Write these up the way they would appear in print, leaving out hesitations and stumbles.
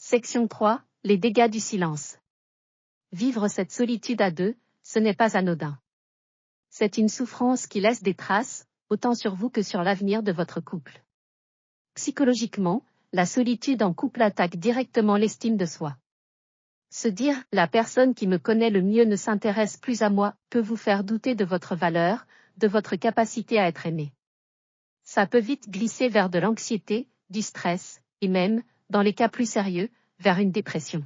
Section 3. Les dégâts du silence. Vivre cette solitude à deux, ce n'est pas anodin. C'est une souffrance qui laisse des traces, autant sur vous que sur l'avenir de votre couple. Psychologiquement, la solitude en couple attaque directement l'estime de soi. Se dire « la personne qui me connaît le mieux ne s'intéresse plus à moi » peut vous faire douter de votre valeur, de votre capacité à être aimé. Ça peut vite glisser vers de l'anxiété, du stress, et même, dans les cas plus sérieux, vers une dépression.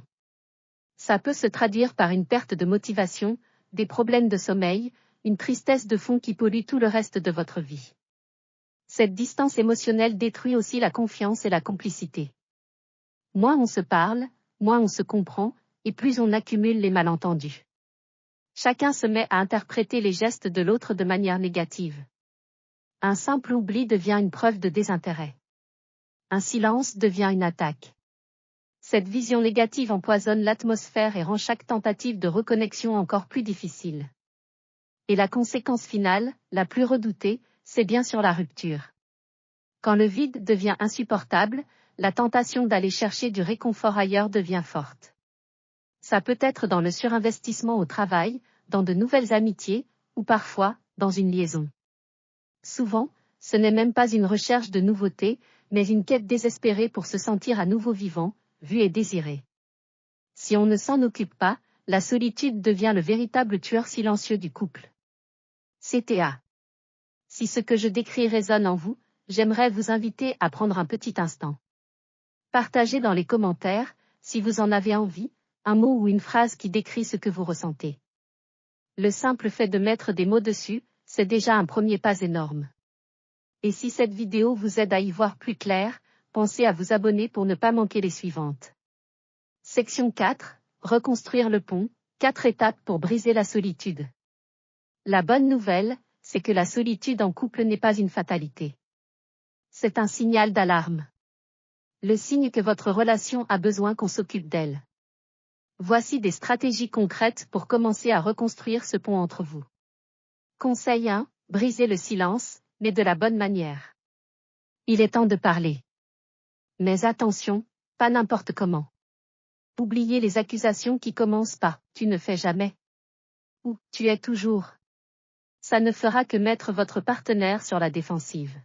Ça peut se traduire par une perte de motivation, des problèmes de sommeil, une tristesse de fond qui pollue tout le reste de votre vie. Cette distance émotionnelle détruit aussi la confiance et la complicité. Moins on se parle, moins on se comprend, et plus on accumule les malentendus. Chacun se met à interpréter les gestes de l'autre de manière négative. Un simple oubli devient une preuve de désintérêt. Un silence devient une attaque. Cette vision négative empoisonne l'atmosphère et rend chaque tentative de reconnexion encore plus difficile. Et la conséquence finale, la plus redoutée, c'est bien sûr la rupture. Quand le vide devient insupportable, la tentation d'aller chercher du réconfort ailleurs devient forte. Ça peut être dans le surinvestissement au travail, dans de nouvelles amitiés, ou parfois, dans une liaison. Souvent, ce n'est même pas une recherche de nouveauté, mais une quête désespérée pour se sentir à nouveau vivant, vu et désiré. Si on ne s'en occupe pas, la solitude devient le véritable tueur silencieux du couple. CTA. Si ce que je décris résonne en vous, j'aimerais vous inviter à prendre un petit instant. Partagez dans les commentaires, si vous en avez envie, un mot ou une phrase qui décrit ce que vous ressentez. Le simple fait de mettre des mots dessus, c'est déjà un premier pas énorme. Et si cette vidéo vous aide à y voir plus clair, pensez à vous abonner pour ne pas manquer les suivantes. Section 4. Reconstruire le pont, 4 étapes pour briser la solitude. La bonne nouvelle, c'est que la solitude en couple n'est pas une fatalité. C'est un signal d'alarme. Le signe que votre relation a besoin qu'on s'occupe d'elle. Voici des stratégies concrètes pour commencer à reconstruire ce pont entre vous. Conseil 1. Brisez le silence, mais de la bonne manière. Il est temps de parler. Mais attention, pas n'importe comment. Oubliez les accusations qui commencent par « tu ne fais jamais » ou « tu es toujours ». Ça ne fera que mettre votre partenaire sur la défensive.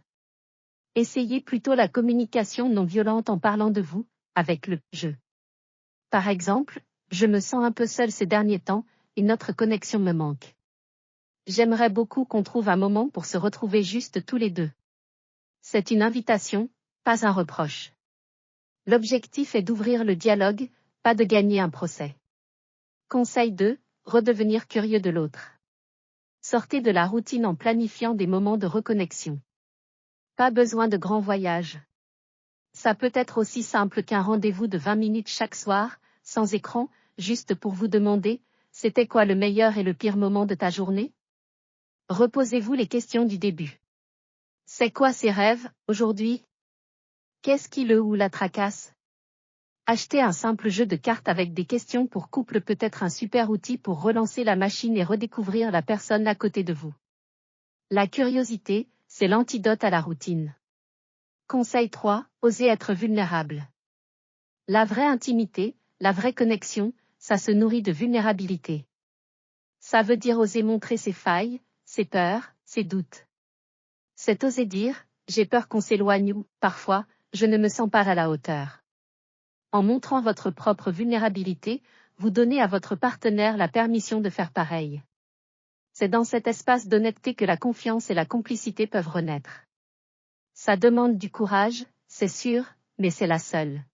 Essayez plutôt la communication non violente en parlant de vous, avec le « je ». Par exemple, je me sens un peu seule ces derniers temps, et notre connexion me manque. J'aimerais beaucoup qu'on trouve un moment pour se retrouver juste tous les deux. C'est une invitation, pas un reproche. L'objectif est d'ouvrir le dialogue, pas de gagner un procès. Conseil 2. Redevenir curieux de l'autre. Sortez de la routine en planifiant des moments de reconnexion. Pas besoin de grands voyages. Ça peut être aussi simple qu'un rendez-vous de 20 minutes chaque soir, sans écran, juste pour vous demander, c'était quoi le meilleur et le pire moment de ta journée? Reposez-vous les questions du début. C'est quoi ses rêves, aujourd'hui? Qu'est-ce qui le ou la tracasse? Acheter un simple jeu de cartes avec des questions pour couple peut être un super outil pour relancer la machine et redécouvrir la personne à côté de vous. La curiosité, c'est l'antidote à la routine. Conseil 3. Osez être vulnérable. La vraie intimité, la vraie connexion, ça se nourrit de vulnérabilité. Ça veut dire oser montrer ses failles, ses peurs, ses doutes. C'est oser dire, j'ai peur qu'on s'éloigne ou, parfois, je ne me sens pas à la hauteur. En montrant votre propre vulnérabilité, vous donnez à votre partenaire la permission de faire pareil. C'est dans cet espace d'honnêteté que la confiance et la complicité peuvent renaître. Ça demande du courage, c'est sûr, mais c'est la seule.